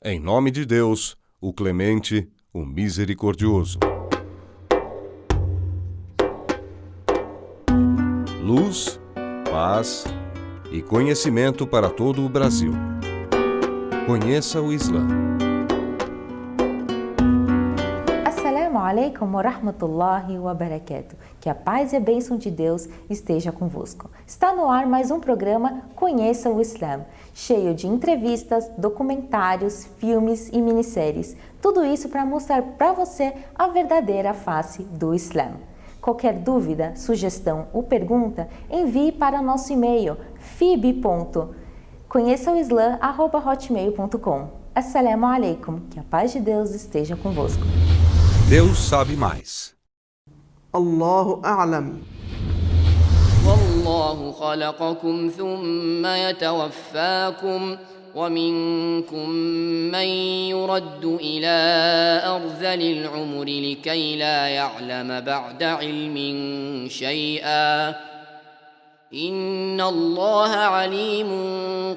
Em nome de Deus, o Clemente, o Misericordioso. Luz, paz e conhecimento para todo o Brasil. Conheça o Islã. Assalamu alaikum wa rahmatullahi wa barakatuh. Que a paz e a bênção de Deus esteja convosco. Está no ar mais um programa Conheça o Islã, cheio de entrevistas, documentários, filmes e minisséries. Tudo isso para mostrar para você a verdadeira face do Islã. Qualquer dúvida, sugestão ou pergunta, envie para nosso e-mail fib.conheçaoislam@hotmail.com. Assalamu alaikum. Que a paz de Deus esteja convosco. Deus sabe mais. الله أعلم. والله خلقكم ثم يتوفاكم ومنكم من يرد إلى أرذل العمر لكي لا يعلم بعد علم شيئا إن الله عليم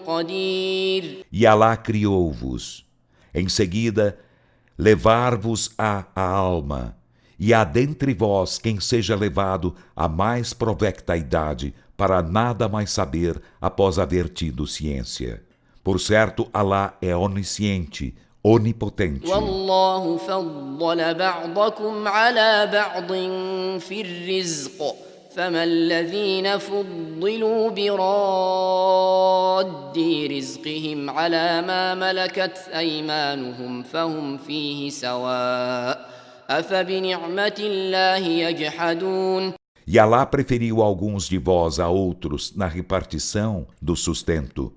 قدير. E Alá criou-vos. Em seguida, levar-vos-á a alma, e há dentre vós quem seja levado à mais provecta idade, para nada mais saber após haver tido ciência. Por certo, Alá é onisciente, onipotente. والله فضل بعضكم على بعض في الرزق فما الذين فضلوا براد رزقهم على ما ملكت أيمانهم فهم فيه سواء أفبنعمة الله يجحدون. E Alá preferiu alguns de vós a outros na repartição do sustento.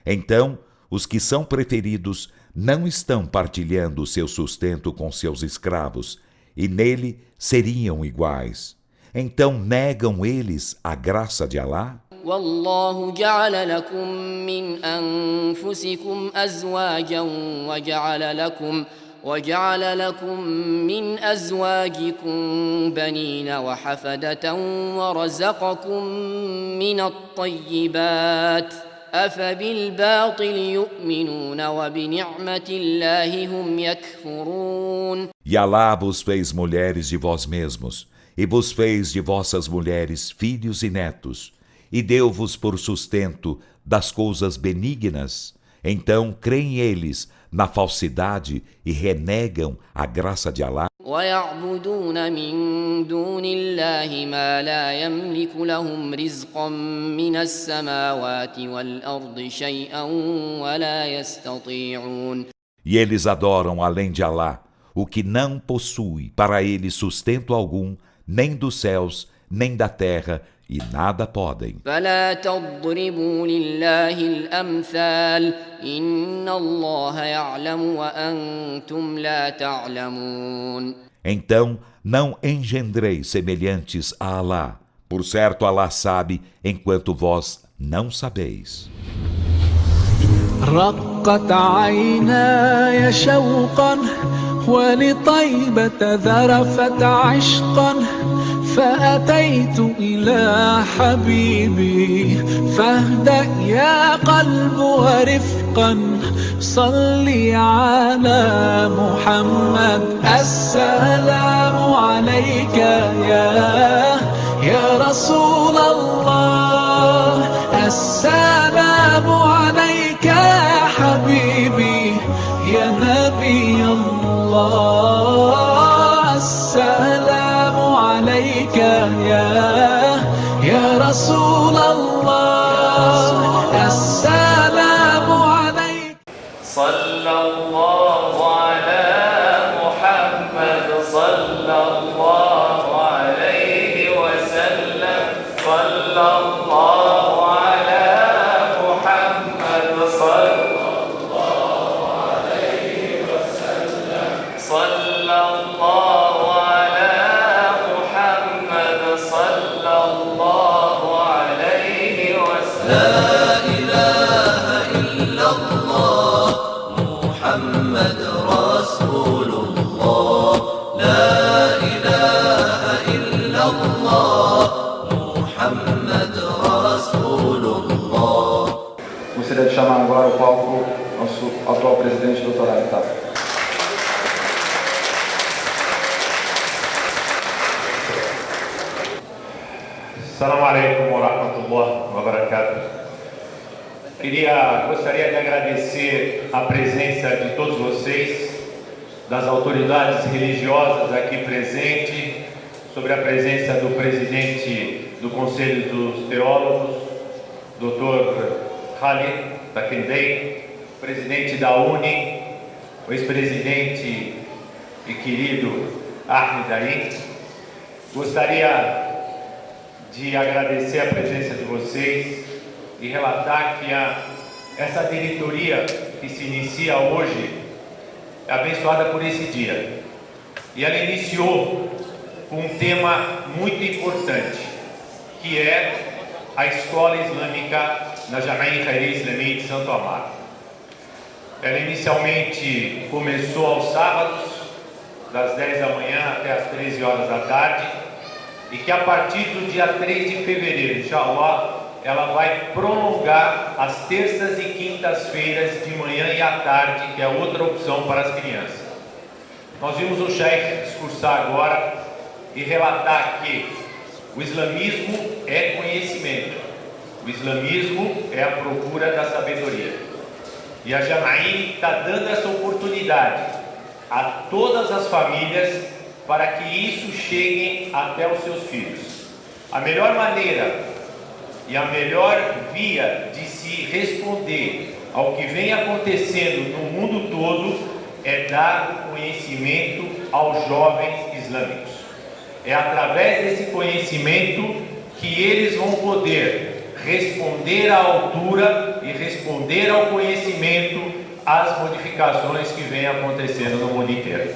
Então, os que são preferidos não estão partilhando o seu sustento com seus escravos, e nele seriam iguais. Então negam eles a graça de Alá? والله جعل لكم من أنفسكم أزواجا وجعل لكم من أزواجكم بنين وحفدة ورزقكم من الطيبات أفبالباطل يؤمنون وبنعمة الله هم يكفرون. E Alá vos fez mulheres de vós mesmos, e vos fez de vossas mulheres filhos e netos, e deu-vos por sustento das coisas benignas. Então creem eles na falsidade e renegam a graça de Alá. ويعبدون من دون الله ما لا يملك لهم رزقا من السماوات والأرض شيئا ولا يستطيعون. E eles adoram além de Alá o que não possui para eles sustento algum, nem dos céus, nem da terra, e nada podem. فلا تضربوا لله الأمثال إن الله يعلم وأنتم لا تعلمون. Então não engendreis semelhantes a Alá. Por certo, Alá sabe, enquanto vós não sabeis. رقت عيناي شوقا ولطيبة ذرفت عشقا فأتيت إلى حبيبي فاهدأ يا قلب ورفقا صلي على محمد السلام عليك يا رسول الله السلام عليك يا حبيبي يا نبي الله السلام عليك يا رسول الله السلام عليك. صلى الله على محمد صلى الله عليه وسلم صلى الله على محمد صلى الله عليه وسلم صلى الله على محمد صلى الله عليه وسلم. لا إله إلا الله محمد رسول الله لا إله atual presidente, Dr. Amitad. Assalamu alaikum wa rahmatullahi wa barakatuh. Gostaria de agradecer a presença de todos vocês, das autoridades religiosas aqui presentes, sobre a presença do presidente do Conselho dos Teólogos, Dr. Khalid Takendey, presidente da UNE, o ex-presidente e querido Ahmed Aí. Gostaria de agradecer a presença de vocês e relatar que essa diretoria que se inicia hoje é abençoada por esse dia. E ela iniciou com um tema muito importante, que é a Escola Islâmica na Jamaia Khairiyya Islamiyya de Santo Amaro. Ela inicialmente começou aos sábados, das 10 da manhã até as 13 horas da tarde, e que a partir do dia 3 de fevereiro, inshallah, ela vai prolongar as terças e quintas-feiras de manhã e à tarde, que é outra opção para as crianças. Nós vimos o Sheikh discursar agora e relatar que o islamismo é conhecimento, o islamismo é a procura da sabedoria. E a Jamaí está dando essa oportunidade a todas as famílias para que isso chegue até os seus filhos. A melhor maneira e a melhor via de se responder ao que vem acontecendo no mundo todo é dar o conhecimento aos jovens islâmicos. É através desse conhecimento que eles vão poder responder à altura e responder ao conhecimento às modificações que vêm acontecendo no mundo inteiro.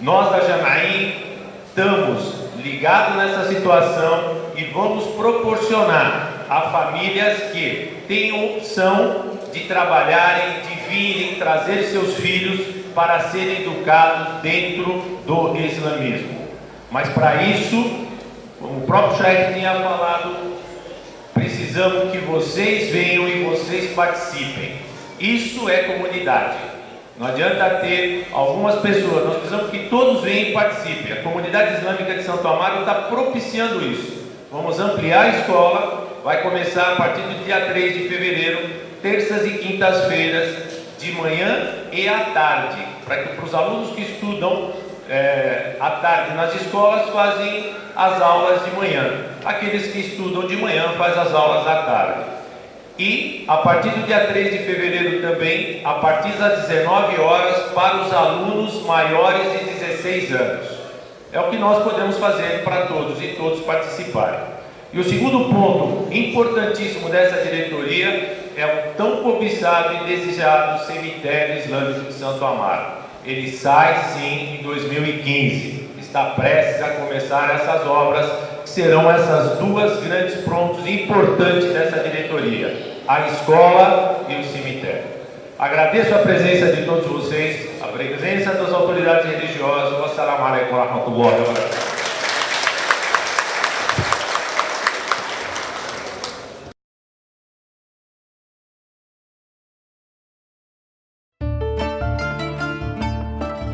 Nós da Jamaí estamos ligados nessa situação e vamos proporcionar a famílias que tenham opção de trabalharem, de virem trazer seus filhos para serem educados dentro do islamismo. Mas para isso, como o próprio Sheikh tinha falado, precisamos que vocês venham e vocês participem. Isso é comunidade. Não adianta ter algumas pessoas, nós precisamos que todos venham e participem. A comunidade islâmica de Santo Amaro está propiciando isso. Vamos ampliar a escola, vai começar a partir do dia 3 de fevereiro, terças e quintas-feiras, de manhã e à tarde, para os alunos que estudam à tarde nas escolas fazem as aulas de manhã. Aqueles que estudam de manhã fazem as aulas à tarde. E a partir do dia 3 de fevereiro também, a partir das 19 horas, para os alunos maiores de 16 anos. É o que nós podemos fazer para todos e todos participarem. E o segundo ponto importantíssimo dessa diretoria é o tão cobiçado e desejado cemitério islâmico de Santo Amaro. Ele sai sim em 2015. Está prestes a começar essas obras, que serão essas duas grandes pontos importantes dessa diretoria: a escola e o cemitério. Agradeço a presença de todos vocês, a presença das autoridades religiosas. Wassalamu alaikum wa rahmatullahi wa barakatuh.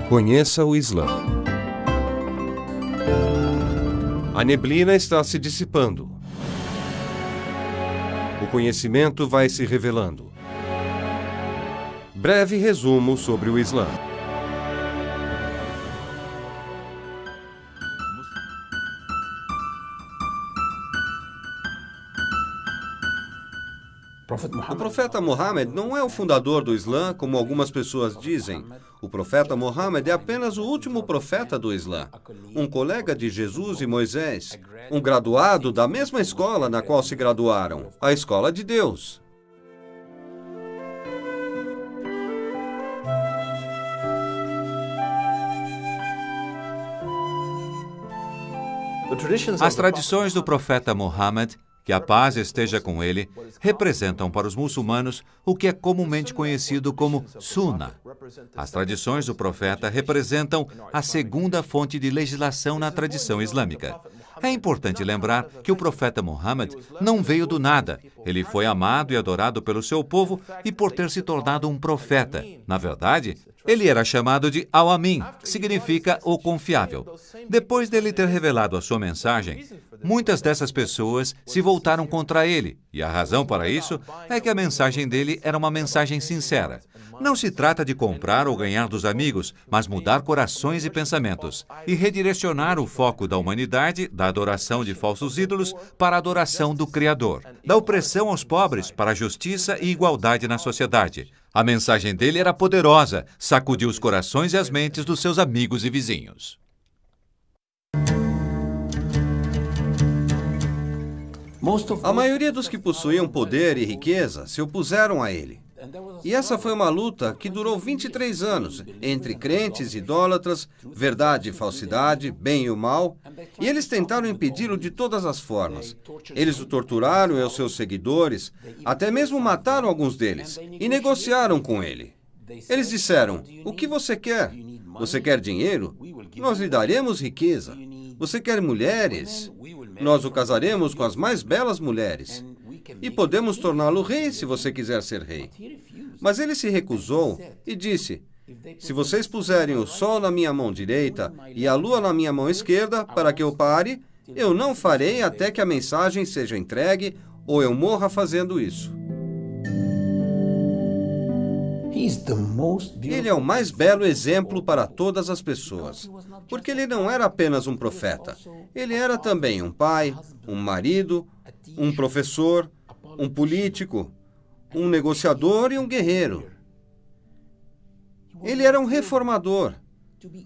Conheça o Islã. A neblina está se dissipando. O conhecimento vai se revelando. Breve resumo sobre o Islã. O profeta Muhammad não é o fundador do Islã, como algumas pessoas dizem. O profeta Muhammad é apenas o último profeta do Islã, um colega de Jesus e Moisés, um graduado da mesma escola na qual se graduaram, a Escola de Deus. As tradições do profeta Muhammad, que a paz esteja com ele, representam para os muçulmanos o que é comumente conhecido como Sunnah. As tradições do profeta representam a segunda fonte de legislação na tradição islâmica. É importante lembrar que o profeta Muhammad não veio do nada. Ele foi amado e adorado pelo seu povo e por ter se tornado um profeta. Na verdade, ele era chamado de Al-Amin, que significa o confiável. Depois dele ter revelado a sua mensagem, muitas dessas pessoas se voltaram contra ele, e a razão para isso é que a mensagem dele era uma mensagem sincera. Não se trata de comprar ou ganhar dos amigos, mas mudar corações e pensamentos, e redirecionar o foco da humanidade, da adoração de falsos ídolos, para a adoração do Criador, da opressão aos pobres para a justiça e igualdade na sociedade. A mensagem dele era poderosa, sacudiu os corações e as mentes dos seus amigos e vizinhos. A maioria dos que possuíam poder e riqueza se opuseram a ele. E essa foi uma luta que durou 23 anos, entre crentes e idólatras, verdade e falsidade, bem e o mal, e eles tentaram impedi-lo de todas as formas. Eles o torturaram e os seus seguidores, até mesmo mataram alguns deles, e negociaram com ele. Eles disseram: o que você quer? Você quer dinheiro? Nós lhe daremos riqueza. Você quer mulheres? Nós o casaremos com as mais belas mulheres. E podemos torná-lo rei se você quiser ser rei. Mas ele se recusou e disse: se vocês puserem o sol na minha mão direita e a lua na minha mão esquerda para que eu pare, eu não farei até que a mensagem seja entregue ou eu morra fazendo isso. Ele é o mais belo exemplo para todas as pessoas, porque ele não era apenas um profeta. Ele era também um pai, um marido, um professor, um político, um negociador e um guerreiro. Ele era um reformador.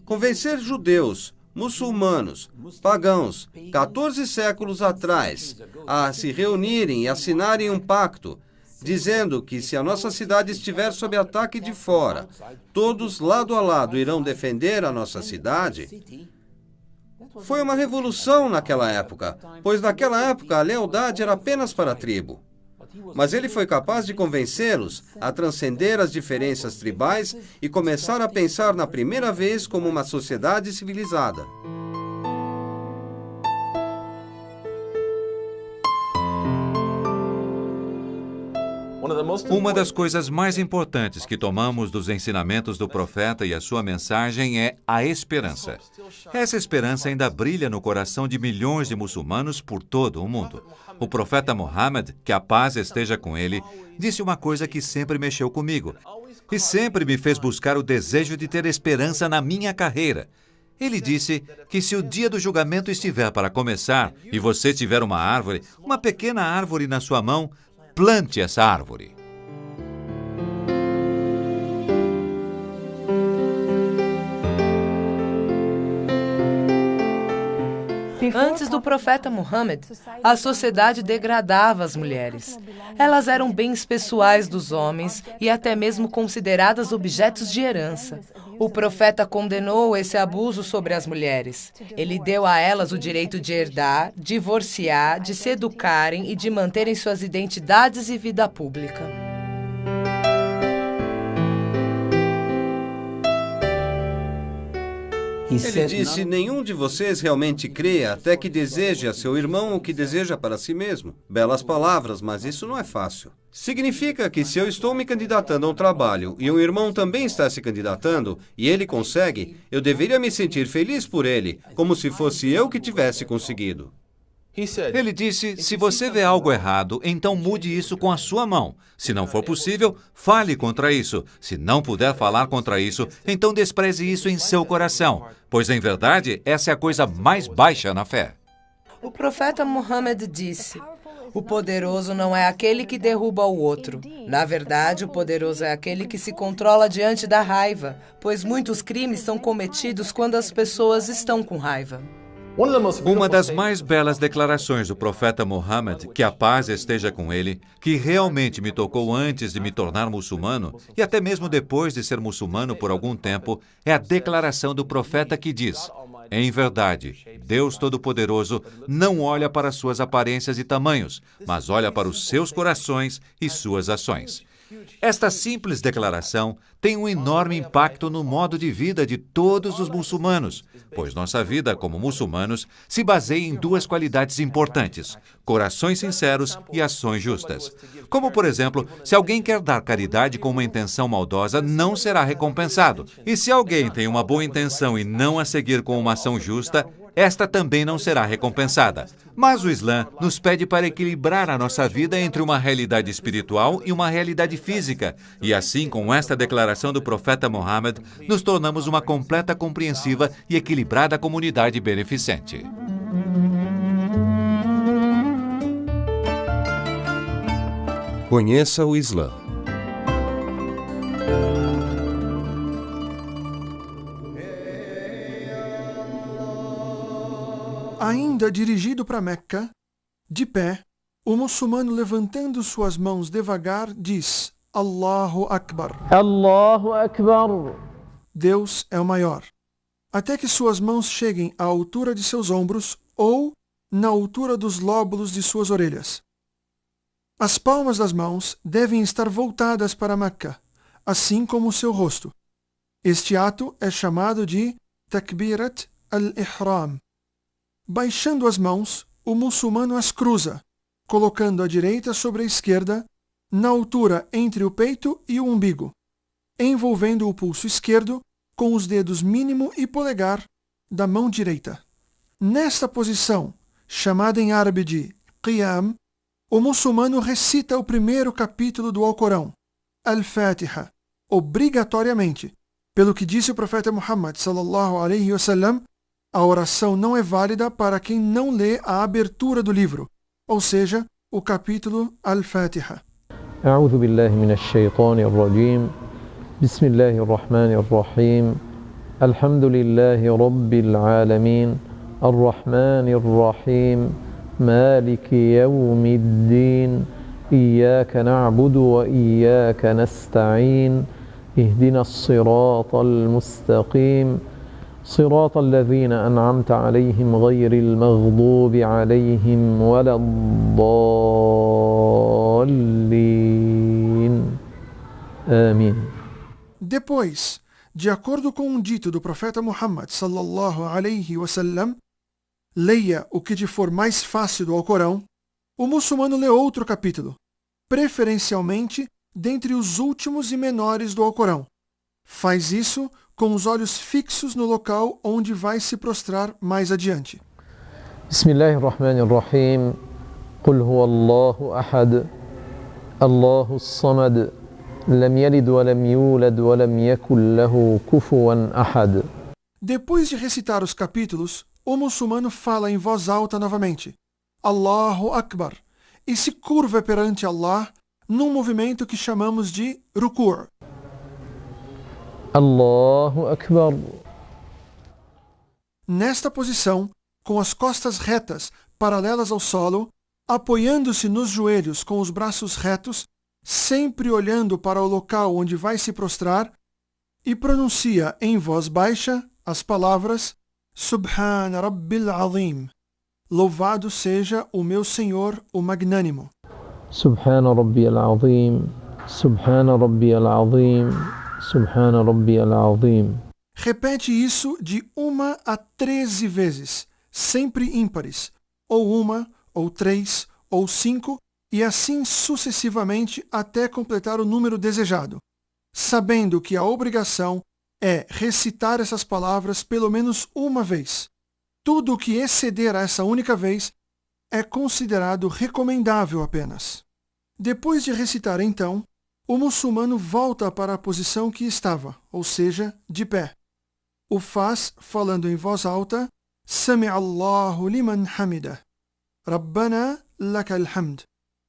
Convencer judeus, muçulmanos, pagãos, 14 séculos atrás, a se reunirem e assinarem um pacto, dizendo que se a nossa cidade estiver sob ataque de fora, todos lado a lado irão defender a nossa cidade. Foi uma revolução naquela época, pois naquela época a lealdade era apenas para a tribo. Mas ele foi capaz de convencê-los a transcender as diferenças tribais e começar a pensar na primeira vez como uma sociedade civilizada. Uma das coisas mais importantes que tomamos dos ensinamentos do profeta e a sua mensagem é a esperança. Essa esperança ainda brilha no coração de milhões de muçulmanos por todo o mundo. O profeta Muhammad, que a paz esteja com ele, disse uma coisa que sempre mexeu comigo e sempre me fez buscar o desejo de ter esperança na minha carreira. Ele disse que se o dia do julgamento estiver para começar e você tiver uma árvore, uma pequena árvore na sua mão, plante essa árvore. Antes do profeta Muhammad, a sociedade degradava as mulheres. Elas eram bens pessoais dos homens e até mesmo consideradas objetos de herança. O profeta condenou esse abuso sobre as mulheres. Ele deu a elas o direito de herdar, divorciar, de se educarem e de manterem suas identidades e vida pública. Ele disse: nenhum de vocês realmente crê até que deseje a seu irmão o que deseja para si mesmo. Belas palavras, mas isso não é fácil. Significa que se eu estou me candidatando a um trabalho e um irmão também está se candidatando e ele consegue, eu deveria me sentir feliz por ele, como se fosse eu que tivesse conseguido. Ele disse: se você vê algo errado, então mude isso com a sua mão. Se não for possível, fale contra isso. Se não puder falar contra isso, então despreze isso em seu coração, pois, em verdade, essa é a coisa mais baixa na fé. O profeta Muhammad disse: o poderoso não é aquele que derruba o outro. Na verdade, o poderoso é aquele que se controla diante da raiva, pois muitos crimes são cometidos quando as pessoas estão com raiva. Uma das mais belas declarações do profeta Muhammad, que a paz esteja com ele, que realmente me tocou antes de me tornar muçulmano e até mesmo depois de ser muçulmano por algum tempo, é a declaração do profeta que diz: em verdade, Deus Todo-Poderoso não olha para suas aparências e tamanhos, mas olha para os seus corações e suas ações. Esta simples declaração tem um enorme impacto no modo de vida de todos os muçulmanos, pois nossa vida como muçulmanos se baseia em duas qualidades importantes: corações sinceros e ações justas. Como, por exemplo, se alguém quer dar caridade com uma intenção maldosa, não será recompensado. E se alguém tem uma boa intenção e não a seguir com uma ação justa, esta também não será recompensada. Mas o Islã nos pede para equilibrar a nossa vida entre uma realidade espiritual e uma realidade física. E assim, com esta declaração do profeta Muhammad, nos tornamos uma completa, compreensiva e equilibrada comunidade beneficente. Conheça o Islã. Ainda dirigido para Meca, de pé, o muçulmano levantando suas mãos devagar diz: Allahu Akbar. Allahu Akbar. Deus é o maior. Até que suas mãos cheguem à altura de seus ombros ou na altura dos lóbulos de suas orelhas. As palmas das mãos devem estar voltadas para Meca, assim como o seu rosto. Este ato é chamado de Takbirat al-Ihram. Baixando as mãos, o muçulmano as cruza, colocando a direita sobre a esquerda, na altura entre o peito e o umbigo, envolvendo o pulso esquerdo com os dedos mínimo e polegar da mão direita. Nesta posição, chamada em árabe de Qiyam, o muçulmano recita o primeiro capítulo do Alcorão, Al-Fatiha, obrigatoriamente, pelo que disse o profeta Muhammad sallallahu alaihi wasallam. A oração não é válida para quem não lê a abertura do livro, ou seja, o capítulo Al-Fatiha. أعوذ بالله من الشيطان الرجيم بسم الله الرحمن الرحيم الحمد لله رب العالمين الرحمن الرحيم مالك يوم الدين إياك نعبد وإياك نستعين اهدنا الصراط المستقيم صراط الذين أنعمت عليهم غير المغضوب عليهم ولا الضالين آمين. Depois, de acordo com um dito do profeta Muhammad sallallahu alaihi wasallam, leia o que te for mais fácil do Alcorão, o muçulmano lê outro capítulo, preferencialmente dentre os últimos e menores do Alcorão. Faz isso com os olhos fixos no local onde vai se prostrar mais adiante. Bismillahirrahmanirrahim. Qul huwa Allahu ahad. Allahu samad. Lam yalid wa lam yulad wa lam yakul lahu kufuwan ahad. Depois de recitar os capítulos, o muçulmano fala em voz alta novamente, Allahu Akbar, e se curva perante Allah num movimento que chamamos de ruku'. Allahu Akbar. Nesta posição, com as costas retas, paralelas ao solo, apoiando-se nos joelhos com os braços retos, sempre olhando para o local onde vai se prostrar, e pronuncia em voz baixa as palavras Subhana Rabbil Azim. Louvado seja o meu Senhor, o Magnânimo. Subhana Rabbil Azim. Subhana Rabbil Azim. Subhana Rabbiyal Azim. Repete isso de 1 a 13 vezes, sempre ímpares, ou 1, ou 3, ou 5, e assim sucessivamente até completar o número desejado, sabendo que a obrigação é recitar essas palavras pelo menos uma vez. Tudo o que exceder a essa única vez é considerado recomendável apenas. Depois de recitar então, o muçulmano volta para a posição que estava, ou seja, de pé. O faz falando em voz alta, Sami'a Allahu liman hamidah, Rabbana lakal hamd.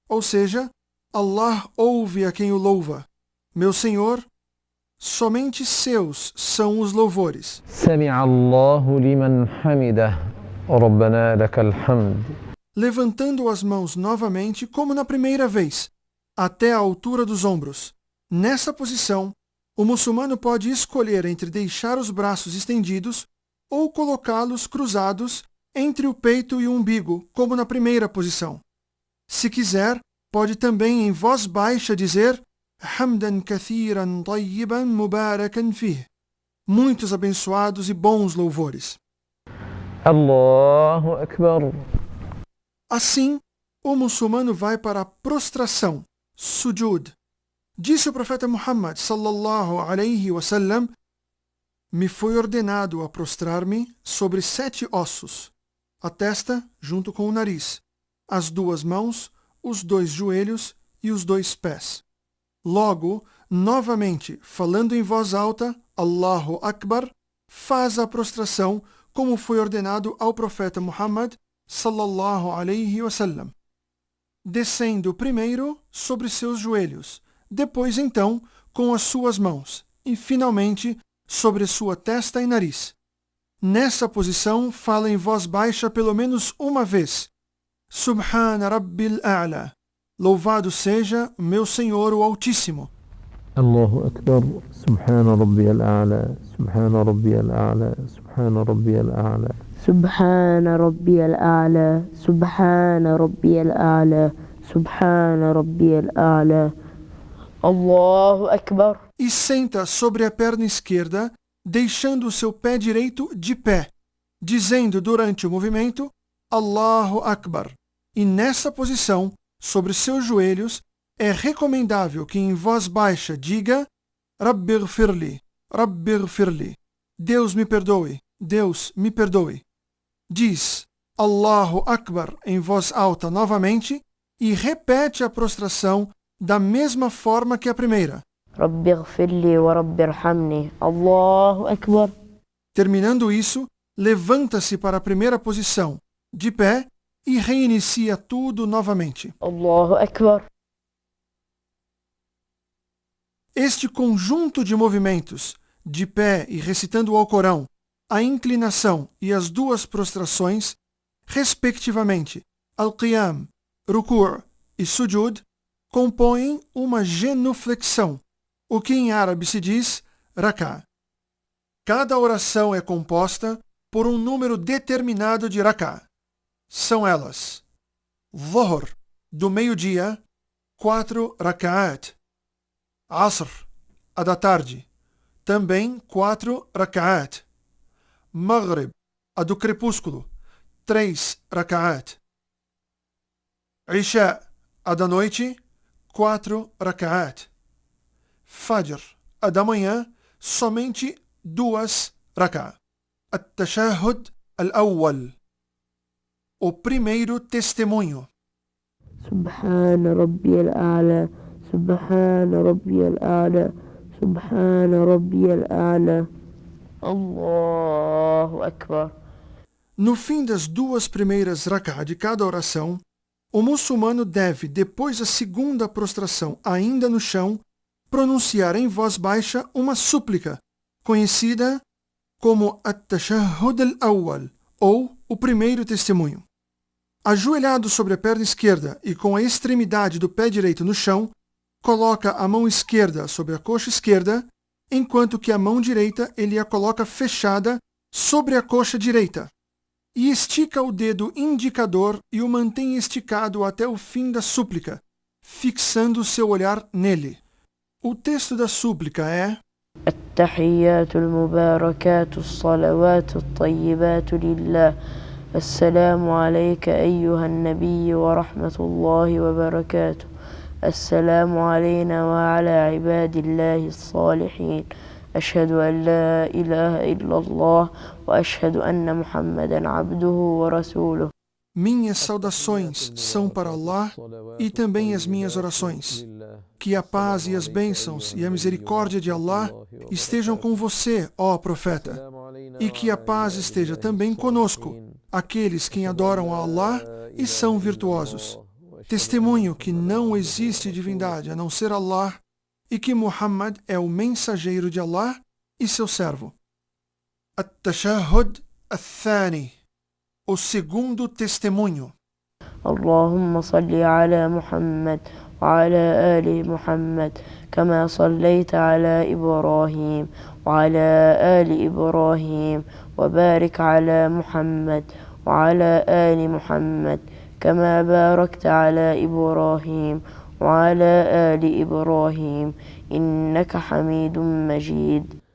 Ou seja, Allah ouve a quem o louva. Meu Senhor, somente seus são os louvores. Sami'a Allahu liman hamidah, Rabbana lakal hamd. Levantando as mãos novamente como na primeira vez, até a altura dos ombros. Nessa posição, o muçulmano pode escolher entre deixar os braços estendidos ou colocá-los cruzados entre o peito e o umbigo, como na primeira posição. Se quiser, pode também em voz baixa dizer حمدا كثيرا طيبا مباركا فيه. Muitos abençoados e bons louvores. الله أكبر. Assim, o muçulmano vai para a prostração, sujud. Disse o profeta Muhammad sallallahu alaihi wasallam: me foi ordenado a prostrar-me sobre 7 ossos, a testa junto com o nariz, as 2 mãos, os 2 joelhos e os 2 pés. Logo, novamente, falando em voz alta, Allahu Akbar, faz a prostração como foi ordenado ao profeta Muhammad sallallahu alaihi wasallam, descendo primeiro sobre seus joelhos, depois então com as suas mãos e finalmente sobre sua testa e nariz. Nessa posição, fala em voz baixa pelo menos uma vez: Subhana Rabbil A'la, louvado seja meu Senhor o Altíssimo. الله أكبر. سبحان ربي الأعلى سبحان ربي الأعلى سبحان ربي الأعلى سبحان ربي الأعلى سبحان ربي الأعلى سبحان ربي الأعلى الله أكبر. E senta sobre a perna esquerda, deixando o seu pé direito de pé, dizendo durante o movimento Allahu Akbar. E nessa posição, sobre seus joelhos, é recomendável que em voz baixa diga Rabbighfirli, Rabbighfirli, Deus me perdoe, Deus me perdoe. Diz Allahu Akbar em voz alta novamente e repete a prostração da mesma forma que a primeira. Rabbighfirli wa rabbirhamni. Allahu Akbar. Terminando isso, levanta-se para a primeira posição, de pé, e reinicia tudo novamente. Allahu Akbar. Este conjunto de movimentos, de pé e recitando o Alcorão, a inclinação e as 2 prostrações, respectivamente, Al-Qiyam, Ruku' e Sujud, compõem uma genuflexão, o que em árabe se diz Rak'a. Cada oração é composta por um número determinado de Rak'a. São elas: Dhuhr, do meio-dia, 4 Rak'at. Asr, a da tarde, também 4 Rak'at. Maghrib, a do crepúsculo, 3 Rak'at. Isha, a da noite, 4 Rak'at. Fajr, a da manhã, somente 2 Rak'a. At-Tashahhud al-Awwal, o primeiro testemunho. Subhana Rabbi al-A'la سبحان ربي الأعلى سبحان ربي الأعلى الله أكبر. No fim das 2 primeiras rak'ah de cada oração, o muçulmano deve, depois da segunda prostração ainda no chão, pronunciar em voz baixa uma súplica, conhecida como At-Tashahhud al-Awwal, ou o primeiro testemunho. Ajoelhado sobre a perna esquerda e com a extremidade do pé direito no chão, coloca a mão esquerda sobre a coxa esquerda, enquanto que a mão direita ele a coloca fechada sobre a coxa direita, e estica o dedo indicador e o mantém esticado até o fim da súplica, fixando seu olhar nele. O texto da súplica é: التحيات المباركات الصلوات الطيبات لله السلام عليك أيها النبي ورحمة الله وبركاته السلام علينا وعلى عباد الله الصالحين أشهد أن لا إله إلا الله وأشهد أن محمدا عبده ورسوله. Minhas saudações são para Allah e também as minhas orações. Que a paz e as bênçãos e a misericórdia de Allah estejam com você, ó profeta, e que a paz esteja também conosco, aqueles que adoram a Allah e são virtuosos. Testemunho que não existe divindade a não ser Allah e que Muhammad é o mensageiro de Allah e seu servo. At-Tashahhud al-Thani, o segundo testemunho. اللهم صل على محمد وعلى آل محمد كما صليت على إبراهيم وعلى آل إبراهيم وبارك على محمد وعلى آل محمد كما باركت على إبراهيم وعلى آل إبراهيم إنك حميد مجيد.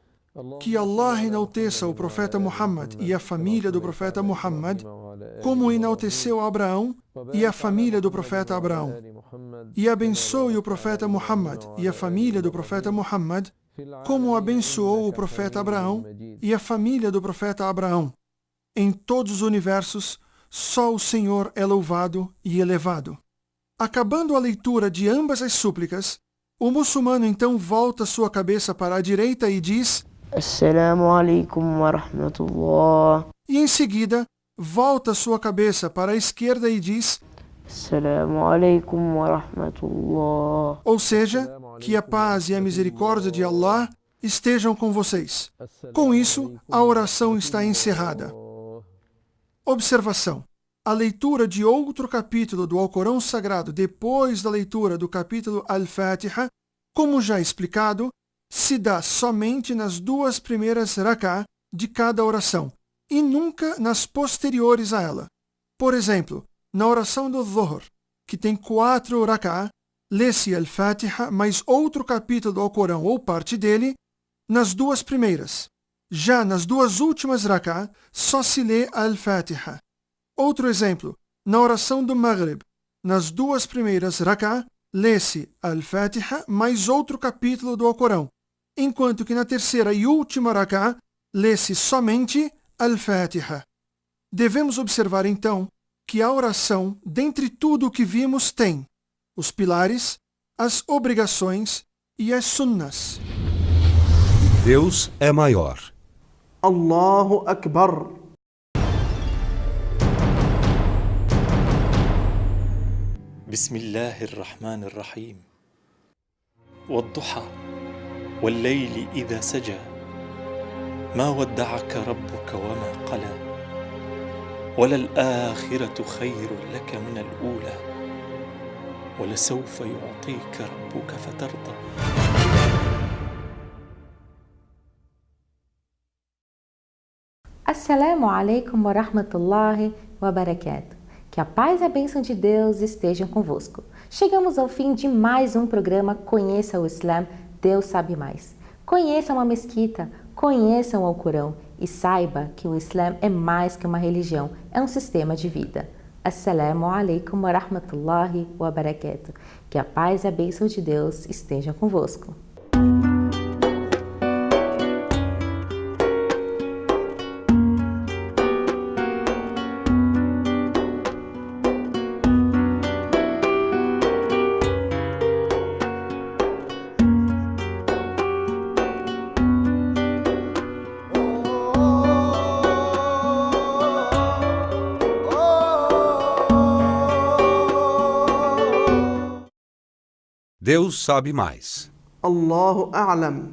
Que Allah enalteça o profeta Muhammad e a família do profeta Muhammad, como enalteceu Abraão e a família do profeta Abraão. E abençoe o profeta Muhammad e a família do profeta Muhammad, como abençoou o profeta Abraão e a família do profeta Abraão. Em todos os universos, só o Senhor é louvado e elevado. Acabando a leitura de ambas as súplicas, o muçulmano então volta sua cabeça para a direita e diz: Assalamu alaikum wa rahmatullah. E em seguida, volta sua cabeça para a esquerda e diz: Assalamu alaikum wa rahmatullah. Ou seja, que a paz e a misericórdia de Allah estejam com vocês. Com isso, a oração está encerrada. Observação: a leitura de outro capítulo do Alcorão Sagrado depois da leitura do capítulo Al-Fatiha, como já explicado, se dá somente nas duas primeiras rak'ah de cada oração, e nunca nas posteriores a ela. Por exemplo, na oração do Dhuhr, que tem 4 rak'ah, lê-se Al-Fatiha mais outro capítulo do Alcorão ou parte dele nas duas primeiras. Já nas duas últimas rak'ah, só se lê Al-Fatiha. Outro exemplo, na oração do Maghrib, nas duas primeiras rak'ah, lê-se Al-Fatiha mais outro capítulo do Alcorão, enquanto que na terceira e última rak'ah, lê-se somente Al-Fatiha. Devemos observar então que a oração, dentre tudo o que vimos, tem os pilares, as obrigações e as sunnas. Deus é maior. Allahu Akbar. بسم الله الرحمن الرحيم والضحى والليل إذا سجى ما ودعك ربك وما قلى وللآخرة خير لك من الأولى ولسوف يعطيك ربك فترضى. Assalamu alaikum wa rahmatullahi wa barakatuh. Que a paz e a bênção de Deus estejam convosco. Chegamos ao fim de mais um programa Conheça o Islã, Deus sabe mais. Conheça uma mesquita, conheça o Alcorão e saiba que o Islã é mais que uma religião, é um sistema de vida. Assalamu alaikum wa rahmatullahi wa barakatuh. Que a paz e a bênção de Deus estejam convosco. Deus sabe mais. Allahu A'lam.